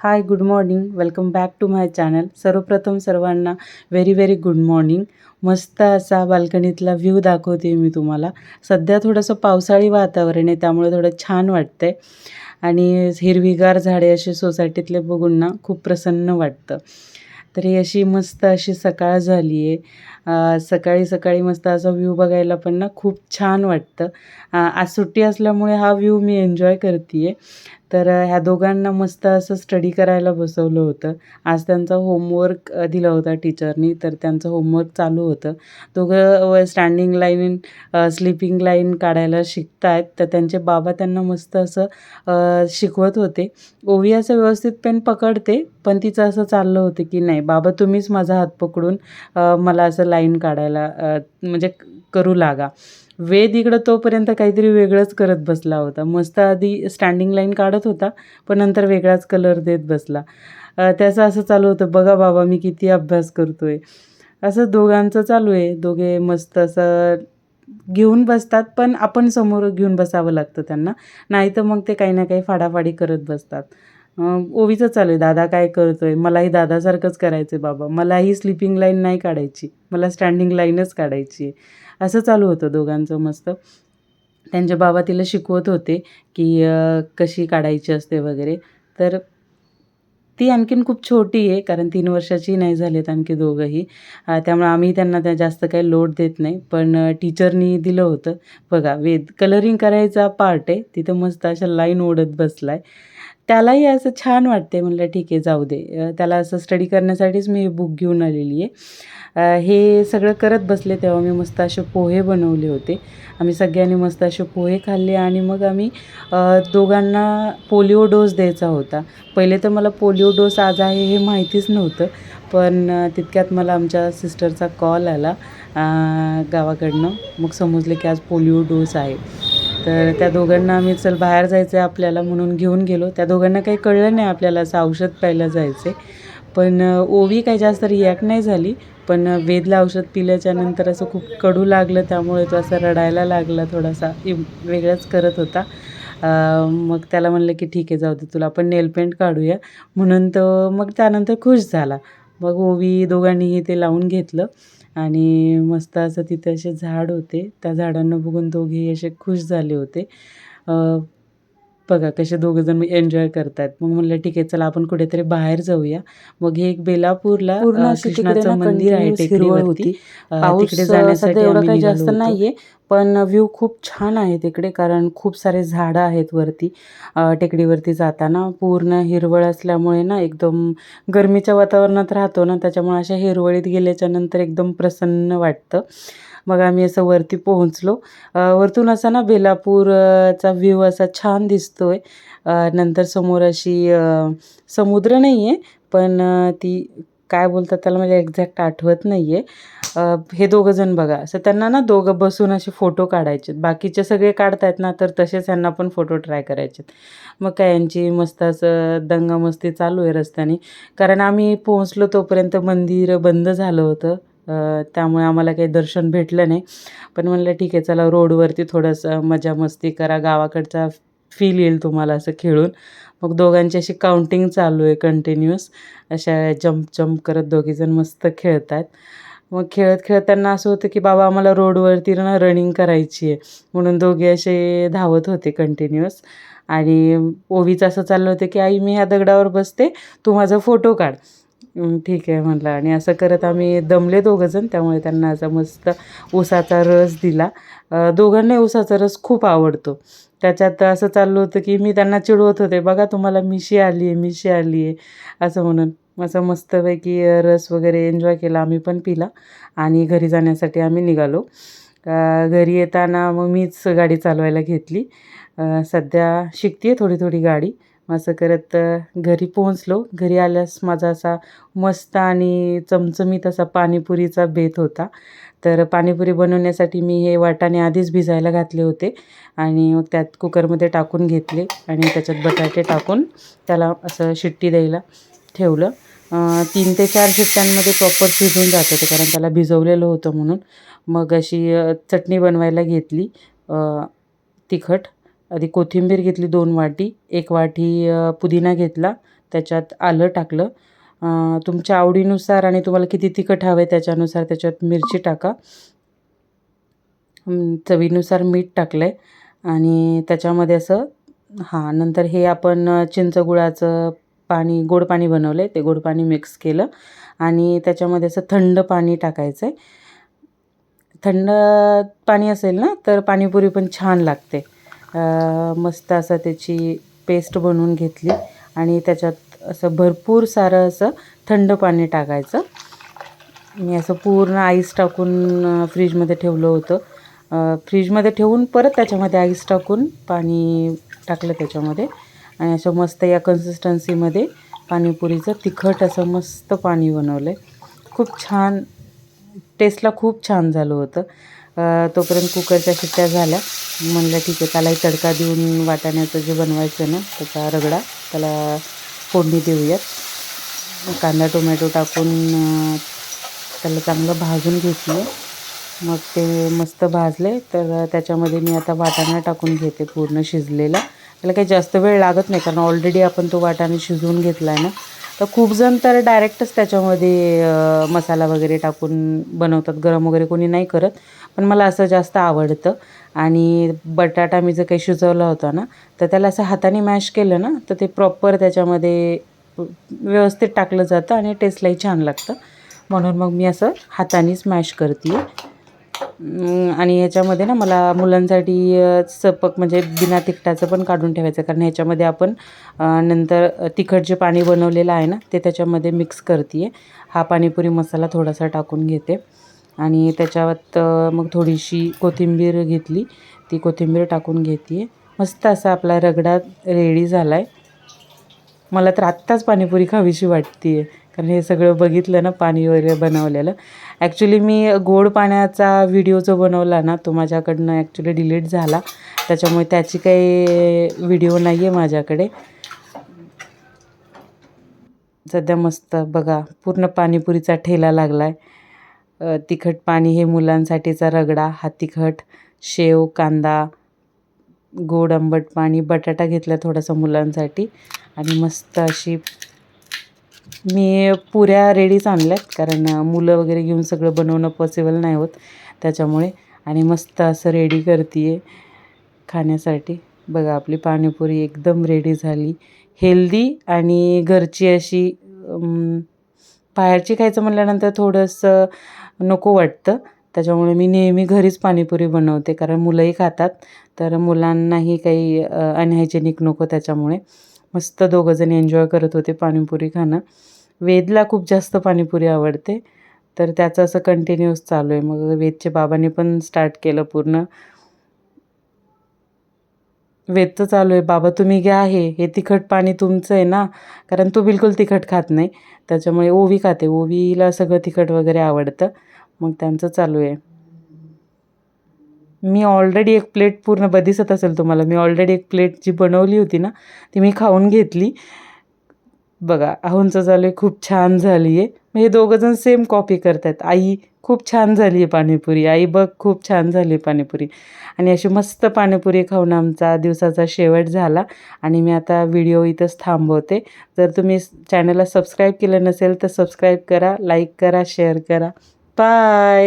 High, good morning. Welcome back to my channel. सर्वप्रथम सर्वांना very very good morning. मस्त असा बाल्कनीतला व्ह्यू दाखवते मी तुम्हाला. सध्या थोडंसं पावसाळी वातावरण आहे, त्यामुळे थोडं छान वाटतंय आणि हिरवीगार झाडे अशी सोसायटीतले बघून ना खूप प्रसन्न वाटतं. तर ही अशी मस्त अशी सकाळ झाली आहे. सकाळी सकाळी मस्त असा व्ह्यू बघायला पण ना खूप छान वाटतं. आज सुट्टी असल्यामुळे हा व्ह्यू मी एन्जॉय करते आहे. तर ह्या दोघांना मस्त असं स्टडी करायला बसवलं होतं. आज त्यांचा होमवर्क दिला होता टीचरनी, तर त्यांचं होमवर्क चालू होतं. दोघं स्टँडिंग लाईन, स्लीपिंग लाईन काढायला शिकत आहेत. तर त्यांचे बाबा त्यांना मस्त असं शिकवत होते. ओवी असं व्यवस्थित पेन पकडते, पण तिचं असं चाललं होतं की नाही बाबा तुम्हीच माझा हात पकडून मला असं लाईन काढायला म्हणजे करू लागा. वेद इकडं तोपर्यंत काहीतरी वेगळंच करत बसला होता. मस्त आधी स्टँडिंग लाईन काढत होता, पण नंतर वेगळाच कलर देत बसला. त्याचं असं चालू होतं, बघा बाबा मी किती अभ्यास करतोय. असं दोघांचं चालू आहे. दोघे मस्त असं घेऊन बसतात, पण आपण समोर घेऊन बसावं लागतं त्यांना. नाहीतर मग ते काही ना काही फाडाफाडी करत बसतात. ओवीचं चालू आहे, दादा काय करतोय? मलाही दादासारखंच करायचं आहे बाबा. मलाही स्लीपिंग लाईन नाही काढायची, मला स्टँडिंग लाईनच काढायची आहे. असं चालू होतं दोघांचं मस्त. त्यांचे बाबा तिला शिकवत होते की कशी काढायची असते वगैरे. तर ती आणखीन खूप छोटी आहे, कारण 3 वर्षाची नाही झालीत आणखी दोघंही. त्यामुळे आम्ही त्यांना त्या जास्त काही लोड देत नाही. पण टीचरनी दिलं होतं. बघा वेद कलरिंग करायचा पार्ट आहे, तिथं मस्त अशा लाईन ओढत बसलाय. त्यालाही असं छान वाटते. म्हटलं ठीक आहे जाऊ दे. त्याला असं स्टडी करण्यासाठीच मी हे बुक घेऊन आलेली आहे. हे सगळं करत बसले तेव्हा मी मस्त असे पोहे बनवले होते. आम्ही सगळ्यांनी मस्त असे पोहे खाल्ले आणि मग आम्ही दोघांना पोलिओ डोस द्यायचा होता. पहिले तर मला पोलिओ डोस आज आहे हे माहितीच नव्हतं. पण तितक्यात मला आमच्या सिस्टरचा कॉल आला गावाकडनं. मग समजले की आज पोलिओ डोस आहे. तर त्या दोघांना आम्ही चल बाहेर जायचं आहे आपल्याला म्हणून घेऊन गेलो. त्या दोघांना काही कळलं नाही आपल्याला असं औषध प्यायला जायचं आहे. पण ओवी काही जास्त रिॲक्ट नाही झाली. पण वेदला औषध पिल्याच्यानंतर असं खूप कडू लागलं, त्यामुळे तो असा रडायला लागला, थोडासा वेगळंच करत होता. मग त्याला म्हणलं की ठीक आहे जाऊ दे, तुला आपण नेल पेंट काढूया, म्हणून तो मग त्यानंतर खुश झाला. मग ओवी दोघांनीही ते लावून घेतलं आणि मस्त असं तिथे असे झाड होते. त्या झाडांना बघून दोघेही असे खुश झाले होते. बघा कसे दोघंजण एन्जॉय करतायत. मग म्हणलं ठीक आहे चला आपण कुठेतरी बाहेर जाऊया. मग हे एक बेलापूरला पूर्ण अशी तिकडे ना कृष्णाचं मंदिर आहे कंटिन्यूअस हिरवळ टेकडीवरती. होती. पाऊस तिकडे सध्या जाण्यासाठी एवढा आम्ही काही निघालो जास्त होतो. नाहीये, पण व्ह्यू खूप छान आहे तिकडे, कारण खूप सारे झाडं आहेत वरती. टेकडीवरती जाताना पूर्ण हिरवळ असल्यामुळे ना एकदम गरमीच्या वातावरणात राहतो ना, त्याच्यामुळे अशा हिरवळीत गेल्याच्यानंतर एकदम प्रसन्न वाटतं. मग आम्ही असं वरती पोहोचलो. वरतून असा ना बेलापूरचा व्ह्यू असा छान दिसतोय. नंतर समोर अशी समुद्र नाही आहे, पण ती काय बोलतात त्याला मला एक्झॅक्ट आठवत नाही आहे. हे दोघंजण बघा असं त्यांना ना दोघं बसून असे फोटो काढायचे. बाकीचे सगळे काढतायत ना, तर तसेच ह्यांना पण फोटो ट्राय करायचे. मग काय यांची मस्त असं दंगामस्ती चालू आहे रस्त्याने. कारण आम्ही पोहोचलो तोपर्यंत मंदिर बंद झालं होतं. त्यामुळे आम्हाला काही दर्शन भेटलं नाही. पण म्हणलं ठीक आहे चला रोडवरती थोडंसं मजा मस्ती करा, गावाकडचा फील येईल तुम्हाला असं खेळून. मग दोघांची अशी काउंटिंग चालू आहे कंटिन्यूअस. अशा जंप करत दोघीजण मस्त खेळत आहेत. मग खेळत खेळत त्यांना असं होतं की बाबा आम्हाला रोडवरती ना रनिंग करायची आहे, म्हणून दोघे असे धावत होते कंटिन्यूअस. आणि ओवीचं असं चाललं होतं की आई मी ह्या दगडावर बसते, तू माझा फोटो काढ. ठीक आहे म्हटलं. आणि असं करत आम्ही दमले दोघंजण, त्यामुळे त्यांना असा मस्त ऊसाचा रस दिला. दोघांनाही ऊसाचा रस खूप आवडतो. त्याच्यात असं चाललं होतं की मी त्यांना चिडवत होते, बघा तुम्हाला मिशी आली आहे, मिशी आली आहे असं म्हणून. असं मस्तपैकी रस वगैरे एन्जॉय केला, आम्ही पण पिला आणि घरी जाण्यासाठी आम्ही निघालो. घरी येताना मग मीच गाडी चालवायला घेतली. सध्या शिकते आहे थोडी थोडी गाडी. असं करत घरी पोहोचलो. घरी आल्यास माझा असा मस्त आणि चमचमीत असा पाणीपुरीचा बेत होता. तर पाणीपुरी बनवण्यासाठी मी हे वाटाणे आधीच भिजायला घातले होते आणि मग त्यात कुकरमध्ये टाकून घेतले आणि त्याच्यात बटाटे टाकून त्याला असं शिट्टी द्यायला ठेवलं. 3 ते 4 शिट्ट्यांमध्ये प्रॉपर शिजून जातं ते, कारण त्याला भिजवलेलं होतं म्हणून. मग अशी चटणी बनवायला घेतली. तिखट आधी कोथिंबीर घेतली 2 वाटी, 1 वाटी पुदिना घेतला, त्याच्यात आलं टाकलं. तुमच्या आवडीनुसार आणि तुम्हाला किती तिखट हवं आहे त्याच्यानुसार त्याच्यात मिरची टाका. चवीनुसार मीठ टाकलं आहे आणि त्याच्यामध्ये असं नंतर हे आपण चिंचगुळाचं पाणी, गोड पाणी बनवलं आहे, ते गोड पाणी मिक्स केलं आणि त्याच्यामध्ये असं थंड पाणी टाकायचं आहे. थंड पाणी असेल ना तर पाणीपुरी पण छान लागते. मस्त असं त्याची पेस्ट बनवून घेतली आणि त्याच्यात असं भरपूर सारं असं थंड पाणी टाकायचं. मी असं पूर्ण आईस टाकून फ्रीजमध्ये ठेवलं होतं. फ्रीजमध्ये ठेवून परत त्याच्यामध्ये आईस टाकून पाणी टाकलं त्याच्यामध्ये आणि असं मस्त या कन्सिस्टन्सीमध्ये पाणीपुरीचं तिखट असं मस्त पाणी बनवलं आहे. खूप छान, टेस्टला खूप छान झालं होतं. तोपर्यंत कुकरच्या शिट्ट्या झाल्या. म्हणलं ठीक आहे, त्यालाही तडका देऊन वाटाण्याचं जे बनवायचं ना त्याचा रगडा, त्याला फोडणी देऊयात. कांदा टोमॅटो टाकून त्याला चांगलं भाजून घेतलं. मग ते मस्त भाजले तर त्याच्यामध्ये मी आता वाटाणा टाकून घेते पूर्ण शिजलेला. त्याला काही जास्त वेळ लागत नाही कारण ऑलरेडी आपण तो वाटाणा शिजवून घेतला आहे ना. तर खूप जण तर डायरेक्टच त्याच्यामध्ये मसाला वगैरे टाकून बनवतात, गरम वगैरे कोणी नाही करत, पण मला असं जास्त आवडतं. आणि बटाटा मी जर काही शिजवला होता ना तर त्याला असं हाताने मॅश केलं ना तर ते प्रॉपर त्याच्यामध्ये व्यवस्थित टाकलं जातं आणि टेस्टलाही छान लागतं. म्हणून मग मी असं हातानेच मॅश करते. आणि ह्याच्यामध्ये ना मला मुलांसाठी सपक म्हणजे बिना तिखटाचं पण काढून ठेवायचं, कारण ह्याच्यामध्ये आपण नंतर तिखट जे पाणी बनवलेलं आहे ना ते त्याच्यामध्ये मिक्स करते आहे. हा पाणीपुरी मसाला थोडासा टाकून घेते आणि त्याच्यात मग थोडीशी कोथिंबीर घेतली, ती कोथिंबीर टाकून घेते आहे. मस्त असा आपला रगडा रेडी झाला आहे. मला तर आत्ताच पाणीपुरी खावीशी वाटते आहे, कारण हे सगळं बघितलं ना पाणी वगैरे बनवलेलं. ॲक्च्युली मी गोड पाण्याचा व्हिडिओ जो बनवला ना तो माझ्याकडनं ॲक्च्युली डिलीट झाला, त्याच्यामुळे त्याची काही व्हिडिओ नाही आहे माझ्याकडे. सध्या मस्त बघा पूर्ण पाणीपुरीचा ठेला लागला आहे. तिखट पाणी हे मुलांसाठीचा रगडा, हा तिखट, शेव, कांदा, गोड आंबट पाणी, बटाटा घेतला थोडासा मुलांसाठी आणि मस्त अशी मी पुऱ्या रेडीच आणल्यात, कारण मुलं वगैरे घेऊन सगळं बनवणं पॉसिबल नाही होत त्याच्यामुळे. आणि मस्त असं रेडी करते आहे खाण्यासाठी. बघा आपली पाणीपुरी एकदम रेडी झाली. हेल्दी आणि घरची अशी. बाहेरची खायचं म्हटल्यानंतर थोडंसं नको वाटतं, त्याच्यामुळे मी नेहमी घरीच पाणीपुरी बनवते, कारण मुलंही खातात तर मुलांनाही काही अनहायजेनिक नको. त्याच्यामुळे मस्त दोघंजण एन्जॉय करत होते पाणीपुरी खाणं. वेदला खूप जास्त पाणीपुरी आवडते तर त्याचं असं कंटिन्यूअस चालू आहे. मग वेदच्या बाबांनी पण स्टार्ट केलं पूर्ण. वेदचं चालू आहे, बाबा तुम्ही घ्या हे तिखट पाणी तुमचं आहे ना, कारण तो बिलकुल तिखट खात नाही, त्याच्यामुळे ओवी खाते, ओवीला सगळं तिखट वगैरे आवडतं. मग त्यांचं चालू आहे. मी ऑलरेडी एक प्लेट पूर्ण दिसत असेल तुम्हाला, मी ऑलरेडी एक प्लेट जी बनवली होती ना ती मी खाऊन घेतली. बघा आहोंचं झालं आहे, खूप छान झाली आहे. मग हे दोघंजण सेम कॉपी करत आहेत. आई खूप छान झाली आहे पाणीपुरी, आई बघ खूप छान झाली आहे पाणीपुरी. आणि अशी मस्त पाणीपुरी खाऊन आमचा दिवसाचा शेवट झाला आणि मी आता व्हिडिओ इथंच थांबवते. जर तुम्ही चॅनलला सबस्क्राईब केलं नसेल तर सबस्क्राईब करा, लाईक करा, शेअर करा. बाय.